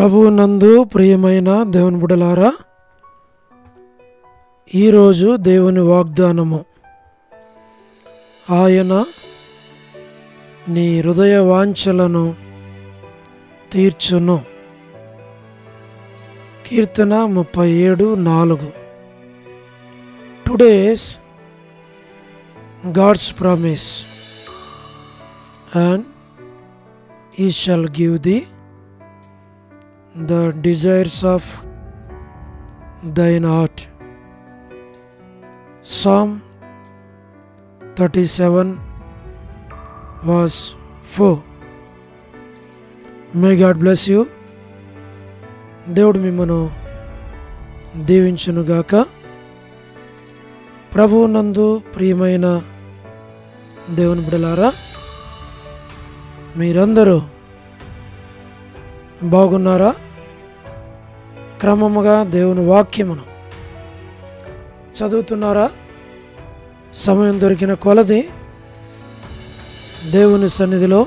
ప్రభువునందు ప్రియమైన దేవుని బిడ్డలారా, ఈరోజు దేవుని వాగ్దానము, ఆయన నీ హృదయ వాంఛలను తీర్చును. కీర్తన 37:4. Today's God's promise, and He shall give thee the desires of thine heart. Psalm 37:4. May God bless you. దేవుడు మిమ్మను దీవించునుగాక. ప్రభువునందు ప్రియమైన దేవుని బిడ్డలారా, మీరందరూ బాగున్నారా? క్రమముగా దేవుని వాక్యమును చదువుతున్నారా? సమయం దొరికిన కొలది దేవుని సన్నిధిలో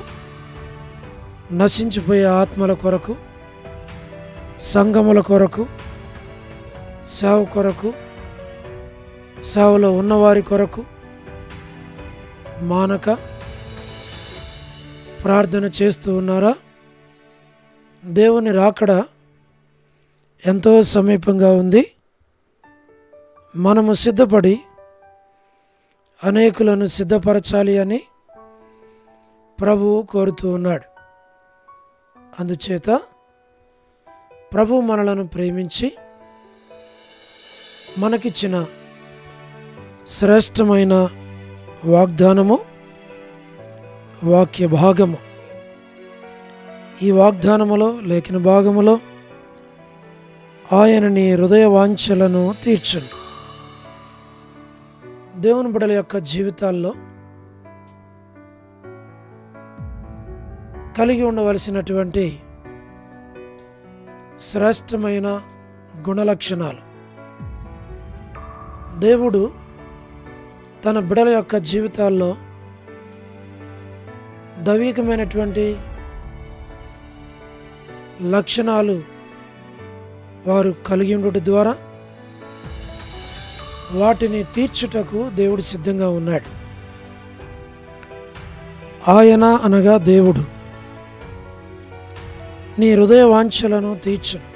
నశించిపోయే ఆత్మల కొరకు, సంఘముల కొరకు, సేవ కొరకు, సేవలో ఉన్నవారి కొరకు మానక ప్రార్థన చేస్తూ ఉన్నారా? దేవుని రాకడ ఎంతో సమీపంగా ఉంది. మనము సిద్ధపడి అనేకులను సిద్ధపరచాలి అని ప్రభువు కోరుతూ ఉన్నాడు. అందుచేత ప్రభువు మనలను ప్రేమించి మనకిచ్చిన శ్రేష్టమైన వాగ్దానము, వాక్య భాగము. ఈ వాగ్దానములో, లేఖన భాగములో ఆయన నీ హృదయ వాంఛలను తీర్చును. దేవుని బిడ్డల యొక్క జీవితాల్లో కలిగి ఉండవలసినటువంటి శ్రేష్టమైన గుణలక్షణాలు దేవుడు తన బిడ్డల యొక్క జీవితాల్లో దైవికమైనటువంటి లక్షణాలు వారు కలిగి ఉండుట ద్వారా వాటిని తీర్చుటకు దేవుడు సిద్ధంగా ఉన్నాడు. ఆయన అనగా దేవుడు నీ హృదయ వాంఛలను తీర్చును.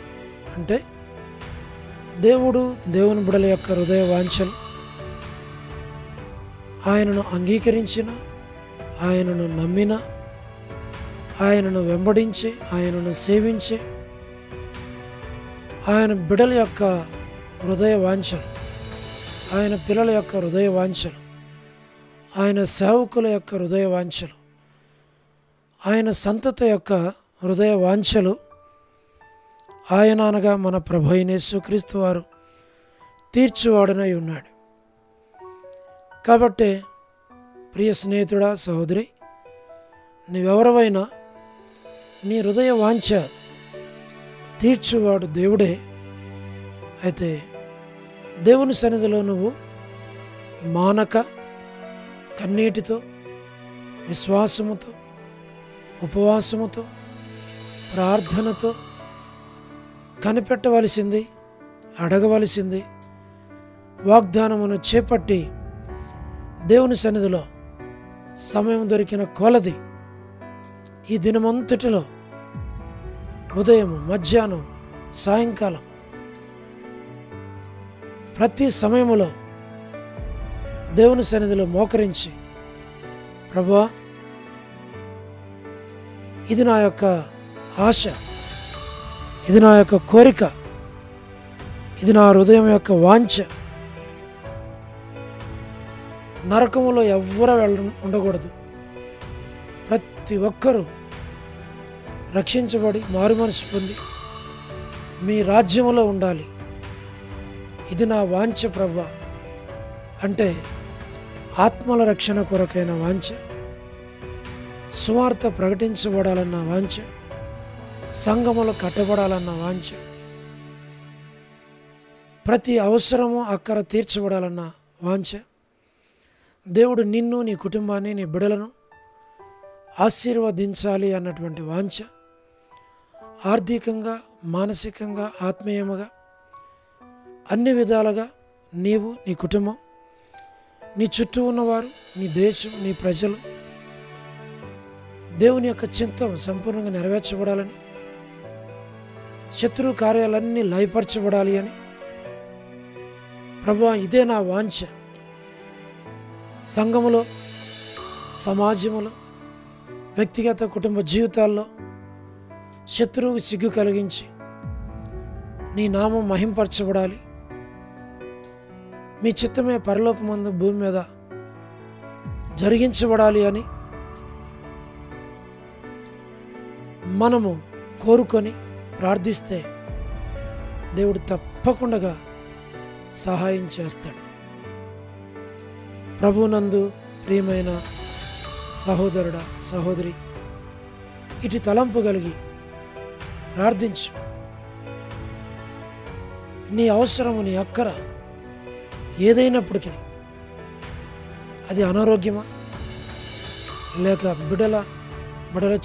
అంటే దేవుడు దేవుని బిడ్డల యొక్క హృదయ వాంఛలు, ఆయనను అంగీకరించిన, ఆయనను నమ్మిన, ఆయనను వెంబడించి, ఆయనను సేవించి, ఆయన బిడ్డల యొక్క హృదయ వాంఛలు, ఆయన పిల్లల యొక్క హృదయ వాంఛలు, ఆయన సేవకుల యొక్క హృదయ వాంఛలు, ఆయన సంతతి యొక్క హృదయ వాంఛలు, ఆయన అనగా మన ప్రభు అయిన యేసుక్రీస్తు వారు తీర్చువాడనై ఉన్నాడు. కాబట్టి ప్రియ స్నేహితుడా, సహోదరి, నీవెవరవైనా నీ హృదయ వాంఛ తీర్చువాడు దేవుడే. అయితే దేవుని సన్నిధిలో నువ్వు మానక కన్నీటితో, విశ్వాసముతో, ఉపవాసముతో, ప్రార్థనతో కనిపెట్టవలసింది, అడగవలసింది, వాగ్దానమును చేపట్టి దేవుని సన్నిధిలో సమయం దొరికిన కొలది ఈ దినమంతటిలో ఉదయం, మధ్యాహ్నం, సాయంకాలం ప్రతి సమయములో దేవుని సన్నిధిలో మోకరించి, ప్రభువా, ఇది నా యొక్క ఆశ, ఇది నా యొక్క కోరిక, ఇది నా హృదయం యొక్క వాంఛ. నరకములో ఎవ్వరూ ఉండకూడదు. ప్రతి ఒక్కరూ రక్షించబడి మారుమనసు పొంది మీ రాజ్యములో ఉండాలి. ఇది నా వాంఛ ప్రభువా. అంటే ఆత్మల రక్షణ కొరకైన వాంఛ, సువార్త ప్రకటించబడాలన్న వాంఛ, సంఘములు కట్టబడాలన్న వాంఛ, ప్రతి అవసరము అక్కర తీర్చబడాలన్న వాంఛ, దేవుడు నిన్ను, నీ కుటుంబాన్ని, నీ బిడ్డలను ఆశీర్వదించాలి అన్నటువంటి వాంఛ, ఆర్థికంగా మానసికంగా, ఆత్మీయముగా, అన్ని విధాలుగా నీవు, నీ కుటుంబం, నీ చుట్టూ ఉన్నవారు, నీ దేశం, నీ ప్రజలు దేవుని యొక్క చింతం సంపూర్ణంగా నెరవేర్చబడాలని, శత్రు కార్యాలన్నీ లయపరచబడాలి అని ప్రభువా, ఇదే నా వాంఛ. సంఘములో, సమాజములో, వ్యక్తిగత కుటుంబ జీవితాల్లో శత్రువుకు సిగ్గు కలిగించి నీ నామం మహింపరచబడాలి. మీ చిత్తమే పరలోకమందు భూమి మీద జరిగించబడాలి అని మనము కోరుకొని ప్రార్థిస్తే దేవుడు తప్పకుండా సహాయం చేస్తాడు. ప్రభువునందు ప్రియమైన సహోదరుడా, సహోదరి, ఇటు తలంపు కలిగి ప్రార్థించు. నీ అవసరము, నీ అక్కర ఏదైనప్పటికీ, అది అనారోగ్యమా, లేక బిడల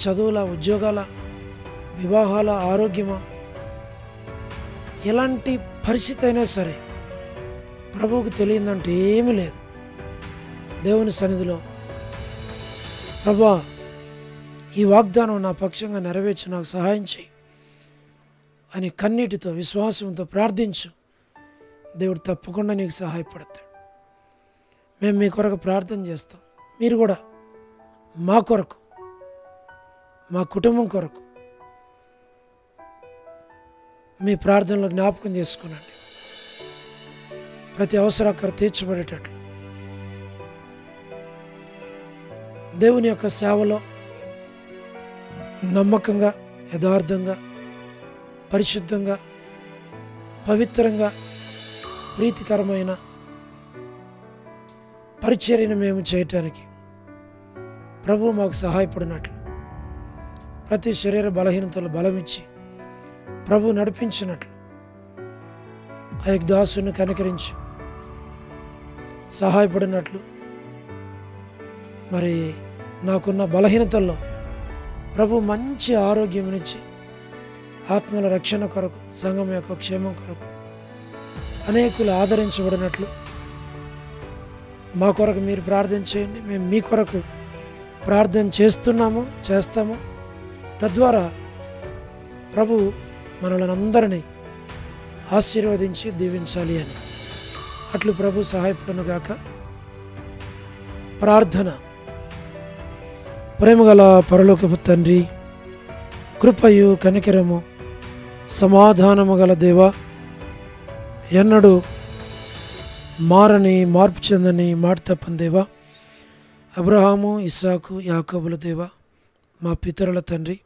చదువుల, ఉద్యోగాల, వివాహాల, ఆరోగ్యమా, ఎలాంటి పరిస్థితి అయినా సరే ప్రభువుకు తెలియదంటే ఏమీ లేదు. దేవుని సన్నిధిలో ప్రభువా, ఈ వాగ్దానం నా పక్షంగా నెరవేర్చి నాకు సహాయం చేయి అని కన్నీటితో, విశ్వాసంతో ప్రార్థించు. దేవుడు తప్పకుండా నీకు సహాయపడతాడు. మేము మీ కొరకు ప్రార్థన చేస్తాం. మీరు కూడా మా కొరకు, మా కుటుంబం కొరకు మీ ప్రార్థనలో జ్ఞాపకం చేసుకునండి. ప్రతి అవసరాకర తీర్చబడేటట్లు దేవుని యొక్క సేవలో నమ్మకంగా, యథార్థంగా, పరిశుద్ధంగా, పవిత్రంగా, ప్రీతికరమైన పరిచర్యను మేము చేయటానికి ప్రభువు మాకు సహాయపడినట్లు, ప్రతి శరీర బలహీనతలు బలమిచ్చి ప్రభు నడిపించినట్లు ఆ యొక్క దాసుని కనికరించి సహాయపడినట్లు, మరి నాకున్న బలహీనతల్లో ప్రభు మంచి ఆరోగ్యంనిచ్చి ఆత్మల రక్షణ కొరకు, సంఘం యొక్క క్షేమం కొరకు అనేకులు ఆదరించబడినట్లు మా కొరకు మీరు ప్రార్థన చేయండి. మేము మీ కొరకు ప్రార్థన చేస్తున్నాము, చేస్తాము. తద్వారా ప్రభు మనల్ని అందరినీ ఆశీర్వదించి దీవించాలి అని అట్లు ప్రభు సహాయపడును గాక. ప్రార్థన. ప్రేమగల పరలోకపు తండ్రి, కృపయు కనికరము సమాధానము గల దేవా, ఎన్నడూ మారని, మార్పు చెందని, మాట తప్పని దేవా, అబ్రహాము, ఇస్సాకు, యాకోబుల దేవా, మా పితరుల తండ్రి,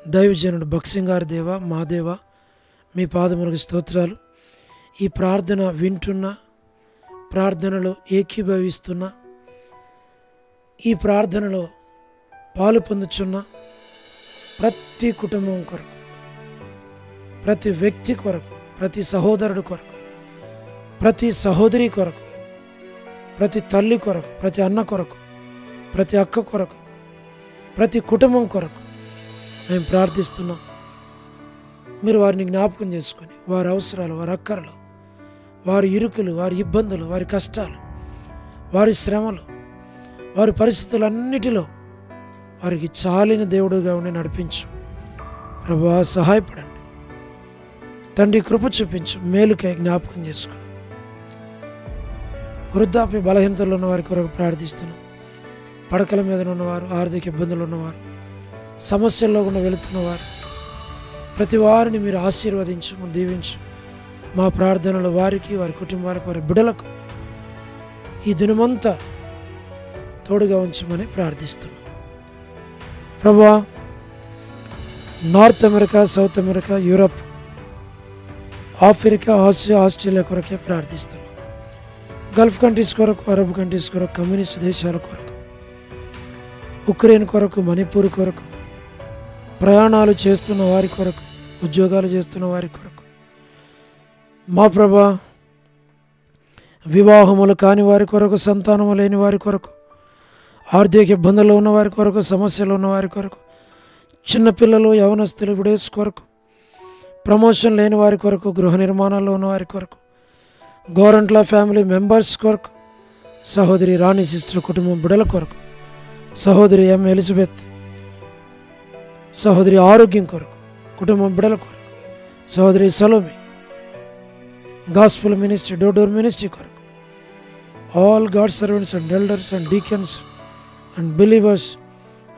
దైవజనుడు భక్సింగ్ గారి దేవా, మా దేవా, మీ పాదములకు స్తోత్రాలు. ఈ ప్రార్థన వింటున్న, ప్రార్థనలో ఏకీభవిస్తున్న, ఈ ప్రార్థనలో పాలు పొందుచున్న ప్రతి కుటుంబం కొరకు, ప్రతి వ్యక్తి కొరకు, ప్రతి సహోదరుడు కొరకు, ప్రతి సహోదరి కొరకు, ప్రతి తల్లి కొరకు, ప్రతి అన్న కొరకు, ప్రతి అక్క కొరకు, ప్రతి కుటుంబం కొరకు మేము ప్రార్థిస్తున్నాం. మీరు వారిని జ్ఞాపకం చేసుకొని వారి అవసరాలు, వారి అక్కరలు, వారి ఇరుకులు, వారి ఇబ్బందులు, వారి కష్టాలు, వారి శ్రమలు, వారి పరిస్థితులన్నిటిలో వారికి చాలిన దేవుడుగా ఉండి నడిపించు. ప్రభువా, సహాయపడండి తండ్రి, కృప చూపించు. మేలుకై జ్ఞాపకం చేసుకుని వృద్ధాప్య బలహీనతలు ఉన్న వారి కొరకు ప్రార్థిస్తున్నాం. పడకల మీద ఉన్నవారు, ఆర్థిక ఇబ్బందులు ఉన్నవారు, సమస్యల్లో కూడా వెళుతున్నవారు, ప్రతి వారిని మీరు ఆశీర్వదించు, దీవించు. మా ప్రార్థనలు వారికి, వారి కుటుంబాలకు, వారి బిడ్డలకు ఈ దినమంతా తోడుగా ఉంచమని ప్రార్థిస్తున్నాం. ప్రభువా, north America, south America, Europe, Africa, Asia, Australia కొరకే ప్రార్థిస్తున్నాం. గల్ఫ్ కంట్రీస్ కొరకు, అరబ్ కంట్రీస్ కొరకు, కమ్యూనిస్ట్ దేశాల కొరకు, ఉక్రెయిన్ కొరకు, మణిపూర్ కొరకు, ప్రయాణాలు చేస్తున్న వారి కొరకు, ఉద్యోగాలు చేస్తున్న వారి కొరకు, మా ప్రభా, వివాహములు కాని వారి కొరకు, సంతానము లేని వారి కొరకు, ఆర్థిక ఇబ్బందుల్లో ఉన్న వారి కొరకు, సమస్యలు ఉన్న వారి కొరకు, చిన్నపిల్లలు, యవనస్తులు, విడేస్ కొరకు, ప్రమోషన్ లేని వారి కొరకు, గృహ నిర్మాణాల్లో ఉన్న వారి కొరకు, గోరంట్ల ఫ్యామిలీ మెంబర్స్ కొరకు, సహోదరి రాణి సిస్టర్ కుటుంబం బిడల కొరకు, సహోదరి ఎం ఎలిజబెత్ సహోదరి ఆరోగ్యం కొరకు, కుటుంబం బిడల కొరకు, సహోదరి Salomi gospel ministry, door ministry కొరకు, all God servants and elders and deacons and believers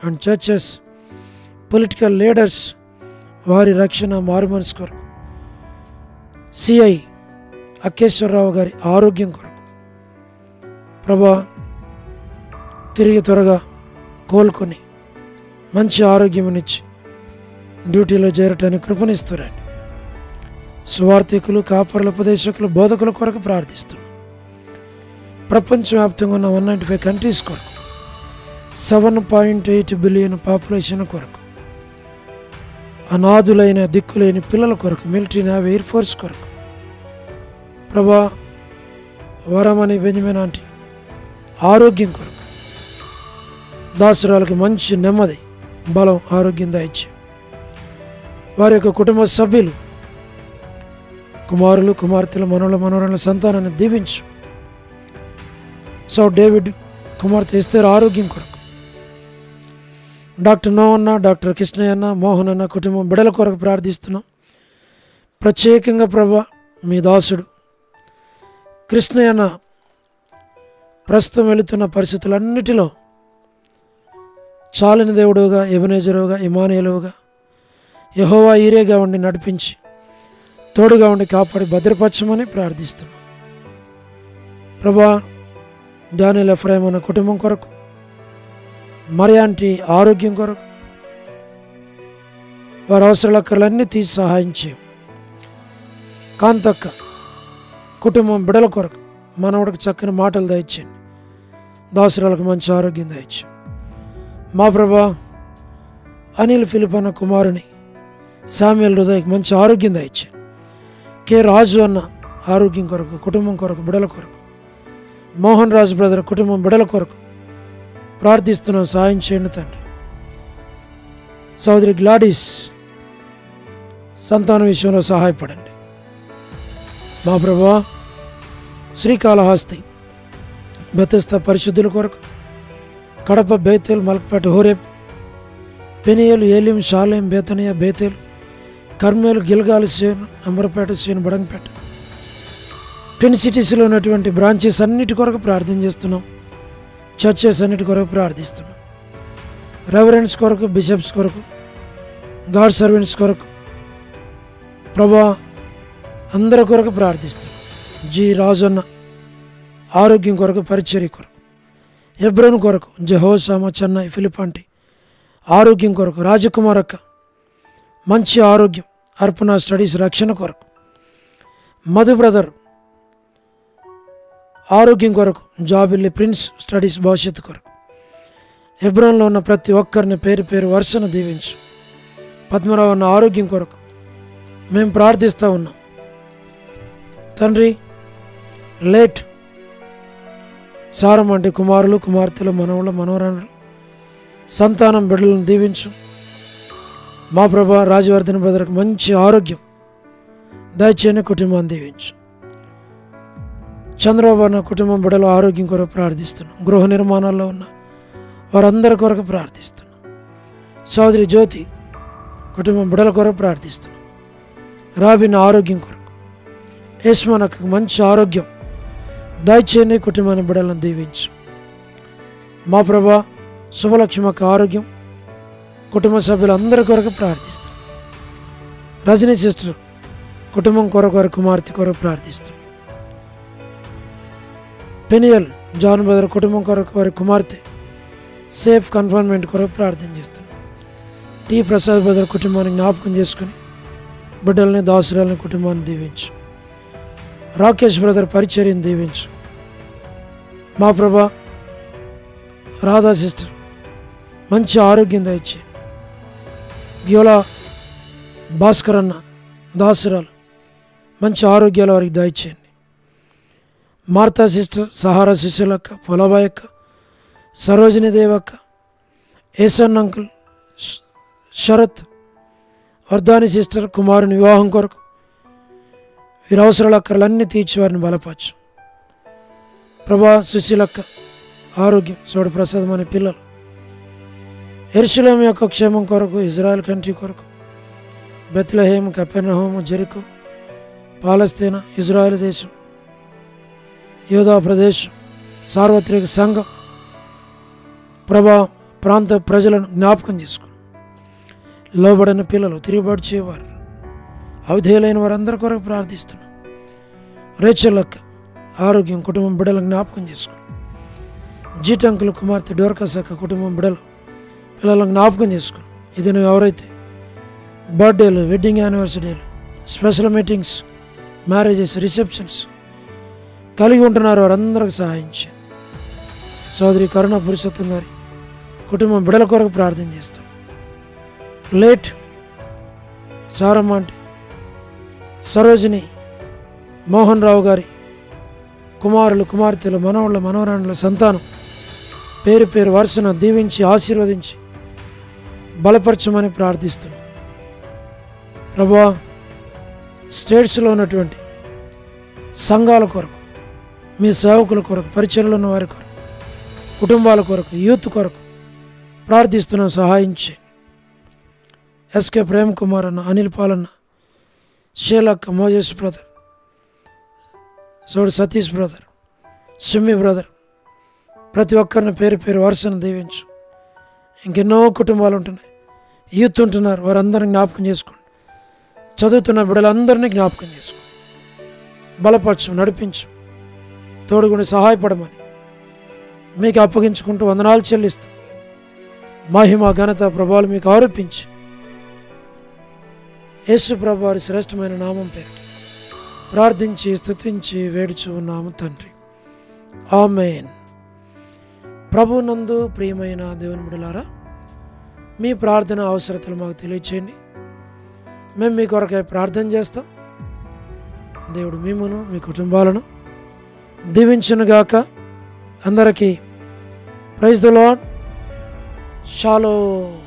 and churches, political leaders వారి రక్షణ, మారుమనసు కొరకు, సిఐ అక్కేశ్వరరావు గారి ఆరోగ్యం కొరకు, ప్రభా తిరిగి త్వరగా కోలుకొని మంచి ఆరోగ్యమునిచ్చి డ్యూటీలో చేరటానికి కృపణిస్తురండి. సువార్థికులు, కాపరుల, ఉపదేశకులు, బోధకుల కొరకు ప్రార్థిస్తున్నాం. ప్రపంచవ్యాప్తంగా ఉన్న 195 కంట్రీస్ కొరకు, 7.8 బిలియన్ పాపులేషన్ కొరకు, అనాథులైన దిక్కులేని పిల్లల కొరకు, మిలిటరీ, నేవీ, ఎయిర్ ఫోర్స్ కొరకు, ప్రభా వరమని బెంజమిన్ ఆంటీ ఆరోగ్యం కొరకు, దాసురాలకు మంచి నెమ్మది, బలం, ఆరోగ్యం దయచే. వారి యొక్క కుటుంబ సభ్యులు, కుమారులు, కుమార్తెలు, మనవరాళ్ళ సంతానాన్ని దీవించు. సౌ డేవిడ్ కుమార్తె ఎస్తేర్ ఆరోగ్యం కొరకు, డాక్టర్ నోవన్న, డాక్టర్ కృష్ణయ్య అన్న, మోహన్ అన్న కుటుంబం బిడల కొరకు ప్రార్థిస్తున్నాం. ప్రత్యేకంగా ప్రభా మీ దాసుడు కృష్ణయ్య అన్న ప్రస్తుతం వెళుతున్న పరిస్థితులన్నిటిలో చాలిన దేవుడుగా, ఎబెనేజరుగా, ఇమానుయేలుగా, యెహోవా ఈరేగా ఉండి నడిపించి తోడుగా ఉండి కాపాడి భద్రపరచమని ప్రార్థిస్తున్నాం. ప్రభా డానియల్ ఎఫ్రాయిం అన్న కుటుంబం కొరకు, మరియాంటి ఆరోగ్యం కొరకు, వారి అవసరాలన్నీ తీసి సహాయం చేయం. కాంతక్క కుటుంబం బిడల కొరకు మనవడికి చక్కని మాటలు దయచేయండి. దాసురాలకు మంచి ఆరోగ్యం దయచేయండి. మా ప్రభా అనిల్ ఫిలిప్ అన్న కుమారుని శామ్యుల్ హృదయకి మంచి ఆరోగ్యం దయచేయండి. కె రాజు అన్న ఆరోగ్యం కొరకు, కుటుంబం కొరకు, బిడల కొరకు, మోహన్ రాజు బ్రదర్ కుటుంబం బిడల కొరకు ప్రార్థిస్తున్నాం. సహాయం చేయండి తండ్రి. సోదరి గ్లాడీస్ సంతాన విషయంలో సహాయపడండి. మా ప్రభా శ్రీకాళహస్తి బెతెస్తా పరిశుద్ధుల కొరకు, కడప, బేతేల్, మల్క్పేట, హోరేప్, పెనియేలు, ఏలిం, షాలేం, బేతనియా, బేతేలు, కర్మేలు, గిల్గాల్, సేను, అమరపేట, సేను, బడంగపేట, ట్విన్ సిటీస్లో ఉన్నటువంటి బ్రాంచెస్ అన్నిటి కొరకు ప్రార్థన చేస్తున్నాం. చర్చెస్ అన్నిటి కొరకు ప్రార్థిస్తున్నాం. రెవరెండ్స్ కొరకు, బిషప్స్ కొరకు, గాడ్ సర్వెంట్స్ కొరకు, ప్రభా అందరి కొరకు ప్రార్థిస్తున్నాం. జి రాజన్న ఆరోగ్యం కొరకు, పరిచర్య కొరకు, హెబ్రోన్ కొరకు, జెహోషామ, చెన్నై, ఫిలిపాంటి ఆరోగ్యం కొరకు, రాజకుమార్ అక్క మంచి ఆరోగ్యం, అర్పణ స్టడీస్ రక్షణ కొరకు, మధు బ్రదర్ ఆరోగ్యం కొరకు, జాబిల్లి ప్రిన్స్ స్టడీస్ భవిష్యత్తు కొరకు, హెబ్రోన్లో ఉన్న ప్రతి ఒక్కరిని పేరు పేరు వరుసను దీవించు. పద్మరావు అన్న ఆరోగ్యం కొరకు మేము ప్రార్థిస్తూ ఉన్నాం తండ్రి. లేట్ సారం అంటే కుమారులు, కుమార్తెలు, మనవులు, మనవరాలు సంతానం బిడ్డలను దీవించు. మా ప్రభా రాజవర్ధన్ బ్రదర్కి మంచి ఆరోగ్యం దయచేయని కుటుంబాన్ని దీవించు. చంద్రబాబు అన్న కుటుంబం బిడ్డల ఆరోగ్యం కొరకు ప్రార్థిస్తున్నాం. గృహ నిర్మాణాల్లో ఉన్న వారందరి కొరకు ప్రార్థిస్తున్నాం. సోదరి జ్యోతి కుటుంబం బిడ్డల కొరకు ప్రార్థిస్తున్నాం. రాబిన్ ఆరోగ్యం కొరకు, యశ్మనకు మంచి ఆరోగ్యం దయచేయని కుటుంబాన్ని బిడ్డలను దీవించు. మా ప్రభా శుభలక్ష్మక ఆరోగ్యం కుటుంబ సభ్యులందరి కొరకు ప్రార్థిస్తాం. రజనీ సిస్టర్ కుటుంబం కొరకు, వారి కుమార్తె కొరకు ప్రార్థిస్తాం. పెనియల్ జాన్ బ్రదర్ కుటుంబం కొరకు, వారి కుమార్తె సేఫ్ కన్ఫైన్మెంట్ కొరకు ప్రార్థన చేస్తున్నాం. టి ప్రసాద్ బ్రదర్ కుటుంబాన్ని జ్ఞాపకం చేసుకుని బిడ్డల్ని, దాసురాలని కుటుంబాన్ని దీవించు. రాకేష్ బ్రదర్ పరిచర్యను దీవించు. మా ప్రభా రాధా సిస్టర్ మంచి ఆరోగ్యం దయచేయండి. యోలా భాస్కర్ అన్న దాసురాలు మంచి ఆరోగ్యాలు వారికి దయచేయండి. మార్తా సిస్టర్, సహారా శిష్యులక్క, పొలబాయక్క, సరోజిని దేవక్క, ఏసన్ అంకుల్, శరత్ వర్ధాని సిస్టర్ కుమారుని వివాహం కొరకు వీరి అవసరాల అక్కర్లన్నీ తీర్చి వారిని బలపరచు ప్రభా. సుశీలక్క ఆరోగ్యం, సోడు ప్రసాదం అనే పిల్లలు, యెరూషలేము యొక్క క్షేమం కొరకు, ఇజ్రాయెల్ కంట్రీ కొరకు, బెత్లెహేము, కపెర్నహూము, జెరికో, పాలస్తీనా, ఇజ్రాయెల్ దేశం, యూదా ప్రదేశం, సార్వత్రిక సంఘం ప్రభా ప్రాంత ప్రజలను జ్ఞాపకం చేసుకుని, లోబడిన పిల్లలు, తిరుగుబాటు చేయవారు, అవిధేయులైన వారందరి కొరకు ప్రార్థిస్తున్నాం. రేచలక్క ఆరోగ్యం, కుటుంబం బిడ్డలను జ్ఞాపకం చేసుకుని, జీటంకులు కుమార్తె డోర్కసక్క కుటుంబం బిడ్డలు పిల్లలను జ్ఞాపకం చేసుకుని, ఇది నువ్వు ఎవరైతే బర్త్డేలు, వెడ్డింగ్ యానివర్సరీలు, స్పెషల్ మీటింగ్స్, మ్యారేజెస్, రిసెప్షన్స్ కలిగి ఉంటున్నారు వారందరికి సహాయం చేయండి. సోదరి కరుణ పురుషోత్తం గారి కుటుంబం బిడ్డల కొరకు ప్రార్థన చేస్తాం. లేట్ సారమ్మ అంటే సరోజిని మోహన్ రావు గారి కుమారులు, కుమార్తెలు, మనవళ్ళు, మనవరాండ్ల సంతానం పేరు పేరు వరుసను దీవించి ఆశీర్వదించి బలపరచమని ప్రార్థిస్తున్నాం. ప్రభువా, స్టేట్స్లో ఉన్నటువంటి సంఘాల కొరకు, మీ సేవకుల కొరకు, పరిచర్యలో ఉన్న వారి కొరకు, కుటుంబాల కొరకు, యూత్ కొరకు ప్రార్థిస్తున్నాం. సహాయం చేయండి. ఎస్కే ప్రేమ్ కుమార్ అన్న, అనిల్ పాలన్న, షేలక్క, మోజేష్ బ్రదర్, సోడు సతీష్ బ్రదర్, షమ్మి బ్రదర్, ప్రతి ఒక్కరిని పేరు పేరు వరుసను దీవించు. ఇంకెన్నో కుటుంబాలు ఉంటున్నాయి, యూత్ ఉంటున్నారు, వారందరినీ జ్ఞాపకం చేసుకోండి. చదువుతున్న బిడ్డలందరినీ జ్ఞాపకం చేసుకోండి. బలపరచు, నడిపించు, తోడుగుని సహాయపడమని మీకు అప్పగించుకుంటూ వందనాలు చెల్లిస్తూ మహిమ, ఘనత, ప్రభావాలు మీకు ఆరోపించి యేసు ప్రభు వారి శ్రేష్టమైన నామం పేరిట ప్రార్థించి స్తుతించి వేడుచు ఉన్నాము తండ్రి. ఆమేన్. ప్రభునందు ప్రియమైన దేవుని బిడ్డలారా, మీ ప్రార్థన అవసరతలు మాకు తెలియచేయండి. మేము మీ కొరకై ప్రార్థన చేస్తాం. దేవుడు మిమ్మును, మీ కుటుంబాలను దీవించునుగాక. అందరికీ ప్రైజ్ ది లార్డ్. షాలోమ్.